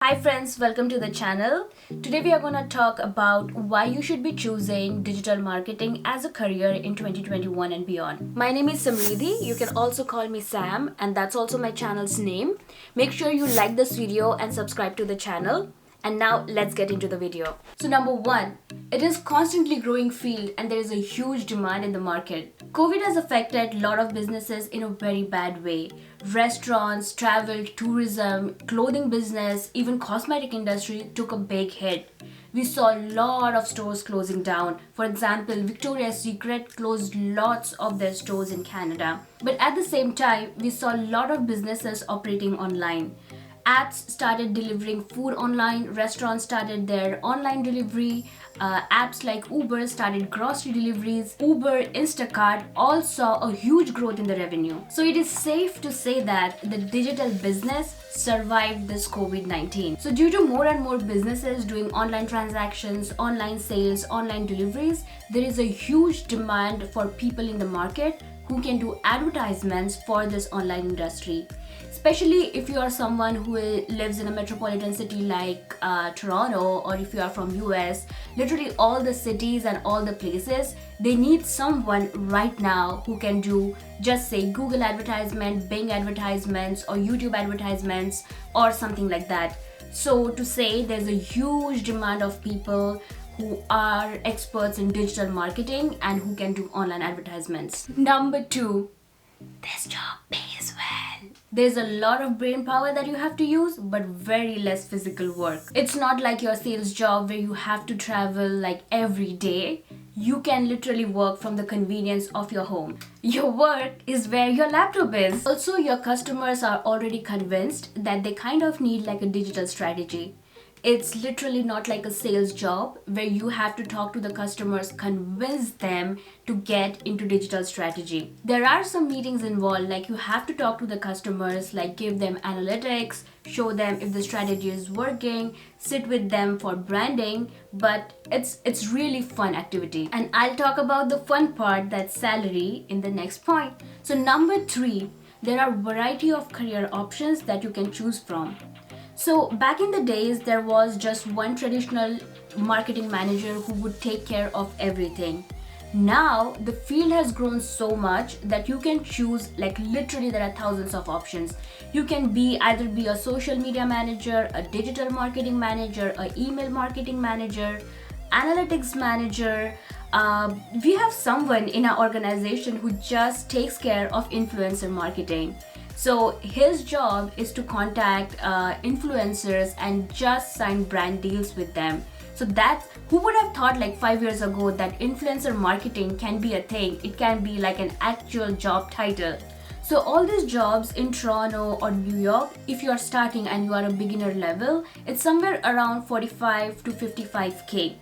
Hi friends, welcome to the channel. Today we are going to talk about why you should be choosing digital marketing as a career in 2021 and beyond. My name is Samriddhi. You can also call me Sam, and that's also my channel's name. Make sure you like this video and subscribe to the channel. And now let's get into the video. So number 1, it is constantly growing field and there is a huge demand in the market. COVID has affected a lot of businesses in a very bad way. Restaurants, travel, tourism, clothing business, even cosmetic industry took a big hit. We saw a lot of stores closing down. For example, Victoria's Secret closed lots of their stores in Canada. But at the same time, we saw a lot of businesses operating online. Apps started delivering food online, restaurants started their online delivery, apps like Uber started grocery deliveries, Uber, Instacart all saw a huge growth in the revenue. So it is safe to say that the digital business survived this COVID-19. So due to more and more businesses doing online transactions, online sales, online deliveries, there is a huge demand for people in the market who can do advertisements for this online industry. Especially if you are someone who lives in a metropolitan city like Toronto, or if you are from US, literally all the cities and all the places, they need someone right now who can do just say Google advertisement, Bing advertisements, or YouTube advertisements, or something like that. So to say there's a huge demand of people who are experts in digital marketing and who can do online advertisements. Number 2, this job pays well. There's a lot of brain power that you have to use, but very less physical work. It's not like your sales job where you have to travel like every day. You can literally work from the convenience of your home. Your work is where your laptop is. Also, your customers are already convinced that they kind of need like a digital strategy. It's literally not like a sales job where you have to talk to the customers, convince them to get into digital strategy. There are some meetings involved, like you have to talk to the customers, like give them analytics, show them if the strategy is working, sit with them for branding, but it's really fun activity. And I'll talk about the fun part, that's salary, in the next point. So number 3, there are variety of career options that you can choose from. So back in the days, there was just one traditional marketing manager who would take care of everything. Now the field has grown so much that you can choose, like literally there are thousands of options. You can either be a social media manager, a digital marketing manager, a email marketing manager, analytics manager. We have someone in our organization who just takes care of influencer marketing. So his job is to contact influencers and just sign brand deals with them. So that's, who would have thought like 5 years ago that influencer marketing can be a thing? It can be like an actual job title. So all these jobs in Toronto or New York, if you are starting and you are a beginner level, it's somewhere around 45 to 55K.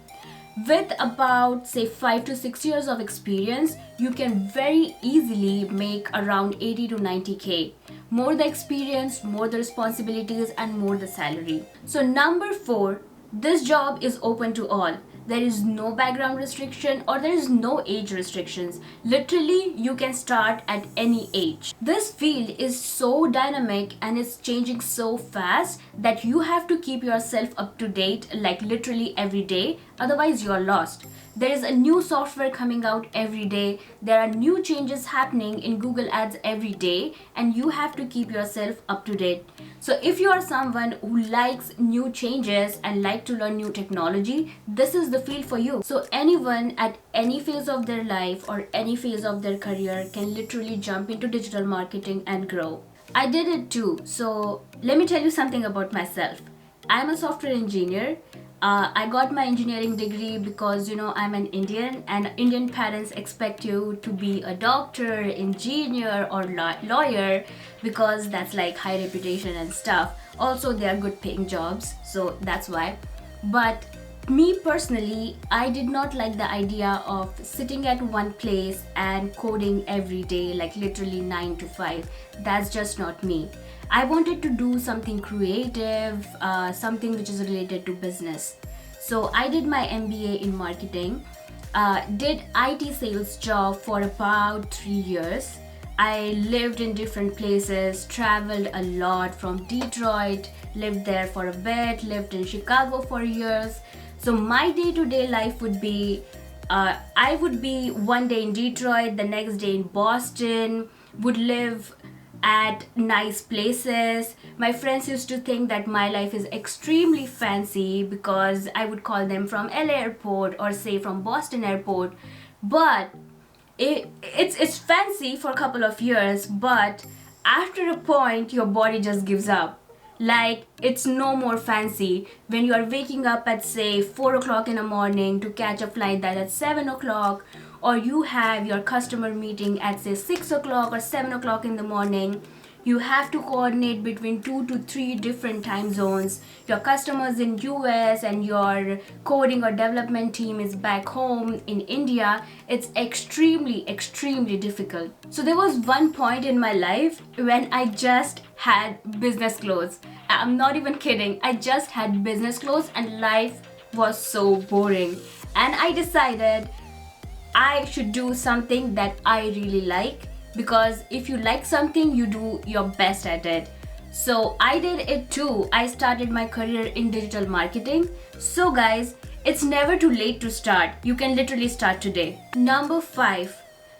With about say 5 to 6 years of experience, you can very easily make around 80 to 90K. More the experience, more the responsibilities, and more the salary. So number 4, this job is open to all. There is no background restriction or there is no age restrictions. Literally, you can start at any age. This field is so dynamic and it's changing so fast that you have to keep yourself up to date like literally every day, otherwise you're lost. There is a new software coming out every day. There are new changes happening in Google Ads every day, and you have to keep yourself up to date. So if you are someone who likes new changes and like to learn new technology, this is the field for you. So anyone at any phase of their life or any phase of their career can literally jump into digital marketing and grow. I did it too. So let me tell you something about myself. I'm a software engineer. I got my engineering degree because I'm an Indian, and Indian parents expect you to be a doctor, engineer, or lawyer because that's like high reputation and stuff. Also, they are good paying jobs, so that's why. But me personally, I did not like the idea of sitting at one place and coding every day, like literally 9 to 5. That's just not me. I wanted to do something creative, something which is related to business. So I did my MBA in marketing, did IT sales job for about 3 years. I lived in different places, traveled a lot from Detroit, lived there for a bit, lived in Chicago for years. So my day-to-day life would be I would be one day in Detroit, the next day in Boston, would live at nice places. My friends used to think that my life is extremely fancy because I would call them from LA airport or say from Boston airport. But it's fancy for a couple of years, but after a point your body just gives up. Like, it's no more fancy when you are waking up at say 4 o'clock in the morning to catch a flight that at 7 o'clock, or you have your customer meeting at say 6 o'clock or 7 o'clock in the morning. You have to coordinate between 2 to 3 different time zones. Your customers in US and your coding or development team is back home in India. It's extremely difficult. So there was one point in my life when I just had business clothes. I'm not even kidding. I just had business clothes and life was so boring. And I decided I should do something that I really like, because if you like something, you do your best at it. So I did it too. I started my career in digital marketing. So guys, it's never too late to start. You can literally start today. Number 5.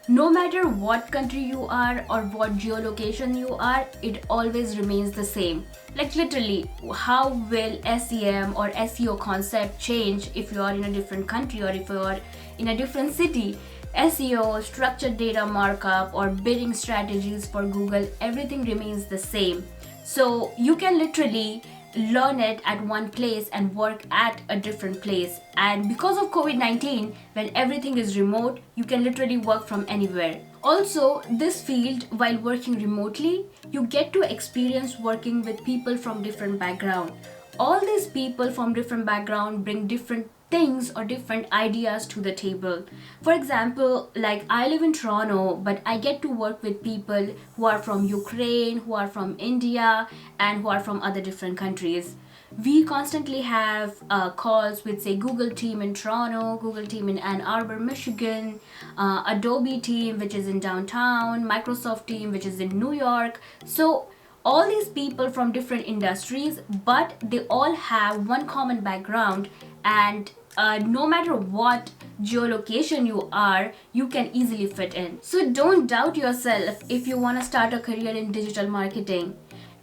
No matter what country you are or what geolocation you are, it always remains the same. Like literally, how will SEM or SEO concept change if you are in a different country or if you are in a different city? SEO, structured data markup, or bidding strategies for Google, everything remains the same. So you can literally learn it at one place and work at a different place. And because of COVID-19, when everything is remote, you can literally work from anywhere. Also, this field, while working remotely, you get to experience working with people from different background. All these people from different background bring different things or different ideas to the table. For example, like I live in Toronto, but I get to work with people who are from Ukraine, who are from India, and who are from other different countries. We constantly have calls with say Google team in Toronto, Google team in Ann Arbor, Michigan, Adobe team which is in downtown, Microsoft team which is in New York. So all these people from different industries, but they all have one common background, and no matter what geolocation you are, you can easily fit in. So don't doubt yourself if you want to start a career in digital marketing.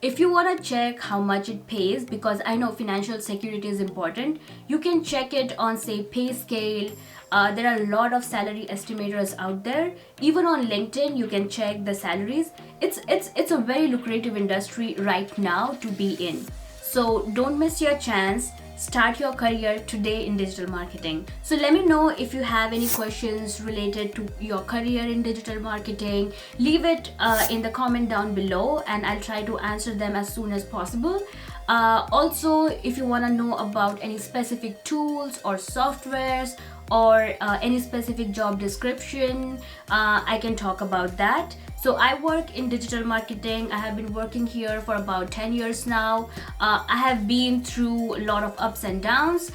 If you want to check how much it pays, because I know financial security is important, you can check it on say PayScale. There are a lot of salary estimators out there. Even on LinkedIn, you can check the salaries. It's a very lucrative industry right now to be in. So don't miss your chance. Start your career today in digital marketing. So let me know if you have any questions related to your career in digital marketing. Leave it in the comment down below and I'll try to answer them as soon as possible. Also, if you want to know about any specific tools or softwares or any specific job description, I can talk about that. So I work in digital marketing. I have been working here for about 10 years now. I have been through a lot of ups and downs,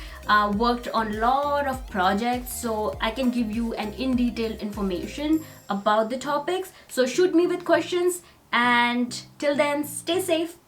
worked on a lot of projects, so I can give you an in-detail information about the topics. So shoot me with questions, and till then, stay safe.